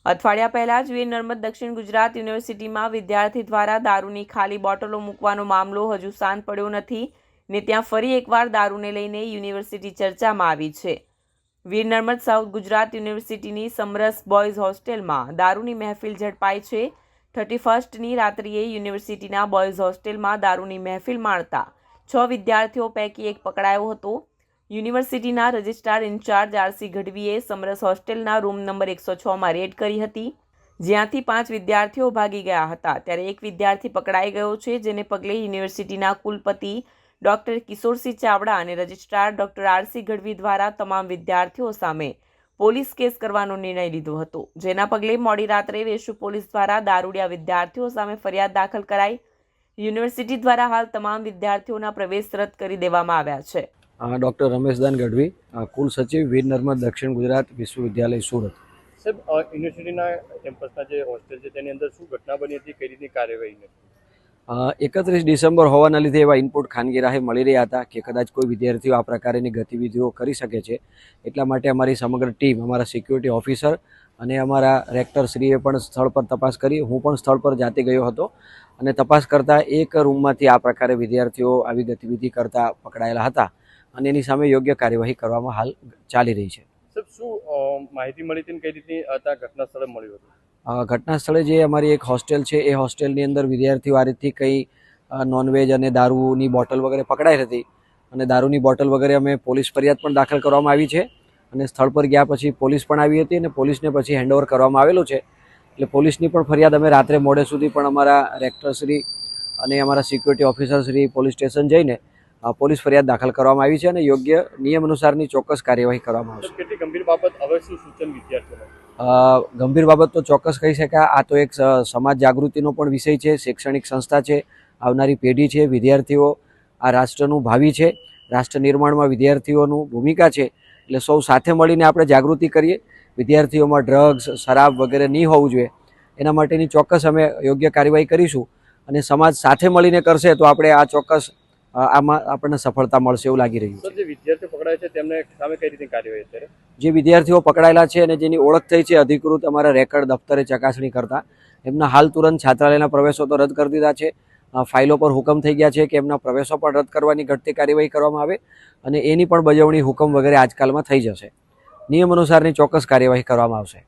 અઠવાડિયા પહેલા જ વીર નર્મદ દક્ષિણ ગુજરાત યુનિવર્સિટીમાં વિદ્યાર્થી દ્વારા દારૂની ખાલી બોટલો મૂકવાનો મામલો હજુ શાંત પડ્યો નથી ને ત્યાં ફરી એકવાર દારૂને લઈને યુનિવર્સિટી ચર્ચામાં આવી છે। વીર નર્મદ સાઉથ ગુજરાત યુનિવર્સિટીની સમરસ બોયઝ હોસ્ટેલમાં દારૂની મહેફિલ ઝડપાઈ છે। 31મી રાત્રિએ યુનિવર્સિટીના બોયઝ હોસ્ટેલમાં દારૂની મહેફિલ માણતા 6 વિદ્યાર્થીઓ પૈકી એક પકડાયો હતો। યુનિવર્સિટીના રજિસ્ટ્રાર ઇન્ચાર્જ આરસી ગઢવીએ સમરસ હોસ્ટેલના રૂમ નંબર 106માં રેડ કરી હતી, જ્યાંથી 5 વિદ્યાર્થીઓ ભાગી ગયા હતા। ત્યારે એક વિદ્યાર્થી પકડાઈ ગયો છે, જેને પગલે યુનિવર્સિટીના કુલપતિ ડોક્ટર કિશોરસિંહ ચાવડા અને રજિસ્ટ્રાર ડોક્ટર આરસી ગઢવી દ્વારા તમામ વિદ્યાર્થીઓ સામે પોલીસ કેસ કરવાનો નિર્ણય લીધો હતો, જેના પગલે મોડી રાત્રે વેસુ પોલીસ દ્વારા દારૂડિયા વિદ્યાર્થીઓ સામે ફરિયાદ દાખલ કરાઈ। યુનિવર્સિટી દ્વારા હાલ તમામ વિદ્યાર્થીઓના પ્રવેશ રદ કરી દેવામાં આવ્યા છે। डॉक्टर रमेशदान गढ़वी, कुल सचिव वीर नर्मद दक्षिण गुजरात विश्वविद्यालय सूरत। साहब, યુનિવર્સિટીના કેમ્પસના જે હોસ્ટેલ છે તેની અંદર શું ઘટના બની હતી, કઈ રીતની કાર્યવાહી હતી? 31 ડિસેમ્બર હોવાના લીધે એવા ઇનપુટ ખાનગી રાહે મળી રહ્યા હતા કે કદાચ કોઈ વિદ્યાર્થીઓ આ પ્રકારની ગતિવિધિઓ કરી શકે છે, એટલા માટે અમારી સમગ્ર ટીમ, અમારા સિક્યુરિટી ઓફિસર અને અમારા રેક્ટરશ્રીએ પણ સ્થળ પર તપાસ કરી। હું પણ સ્થળ પર જાતે ગયો હતો અને તપાસ કરતાં એક રૂમમાંથી આ પ્રકારે વિદ્યાર્થીઓ આવી ગતિવિધિ કરતા પકડાયેલા હતા અને એની સામે યોગ્ય કાર્યવાહી કરવામાં હાલ ચાલી રહી છે। સાહેબ, શું માહિતી મળી હતી, કઈ રીતની હતા ઘટના સ્થળે મળ્યું હતું? ઘટના સ્થળે જે અમારી એક હોસ્ટેલ છે એ હોસ્ટેલની અંદર વિદ્યાર્થીઓ આ રીતથી કંઈ નોનવેજ અને દારૂની બોટલ વગેરે પકડાઈ હતી અને દારૂની બોટલ વગેરે અમે પોલીસ ફરિયાદ પણ દાખલ કરવામાં આવી છે અને સ્થળ પર ગયા પછી પોલીસ પણ આવી હતી અને પોલીસને પછી હેન્ડઓવર કરવામાં આવેલું છે। એટલે પોલીસની પણ ફરિયાદ અમે રાત્રે મોડે સુધી પણ અમારા રેક્ટરશ્રી અને અમારા સિક્યુરિટી ઓફિસરશ્રી પોલીસ સ્ટેશન જઈને પોલીસ ફરિયાદ દાખલ કરવામાં આવી છે અને યોગ્ય નિયમ અનુસારની ચોક્કસ કાર્યવાહી કરવામાં આવશે। કેટલી ગંભીર બાબત, હવે શું સૂચન વિદ્યાર્થીઓને? ગંભીર બાબત તો ચોક્કસ કહી શકાય। આ તો એક સમાજ જાગૃતિનો પણ વિષય છે, શૈક્ષણિક સંસ્થા છે, આવનારી પેઢી છે, વિદ્યાર્થીઓ આ રાષ્ટ્રનું ભાવિ છે, રાષ્ટ્ર નિર્માણમાં વિદ્યાર્થીઓનું ભૂમિકા છે। એટલે સૌ સાથે મળીને આપણે જાગૃતિ કરીએ, વિદ્યાર્થીઓમાં ડ્રગ્સ, શરાબ વગેરે નહીં હોવું જોઈએ, એના માટેની ચોક્કસ અમે યોગ્ય કાર્યવાહી કરીશું અને સમાજ સાથે મળીને કરશે તો આપણે આ ચોક્કસ આમાં આપણને સફળતા મળશે એવું લાગી રહ્યું છે। જે વિદ્યાર્થીઓ પકડાય છે તેમને સામે કઈ રીતની કાર્યવાહી અત્યારે? જે વિદ્યાર્થીઓ પકડાયેલા છે અને જેની ઓળખ થઈ છે અધિકૃત અમારા રેકર્ડ દફતરે ચકાસણી કરતા, એમના હાલ તુરંત છાત્રાલયના પ્રવેશો તો રદ કરી દીધા છે। ફાઇલો પર હુકમ થઈ ગયા છે કે એમના પ્રવેશો પણ રદ કરવાની ઘટતી કાર્યવાહી કરવામાં આવે અને એની પણ બજવણી હુકમ વગેરે આજકાલમાં થઈ જશે। નિયમ અનુસારની ચોક્કસ કાર્યવાહી કરવામાં આવશે।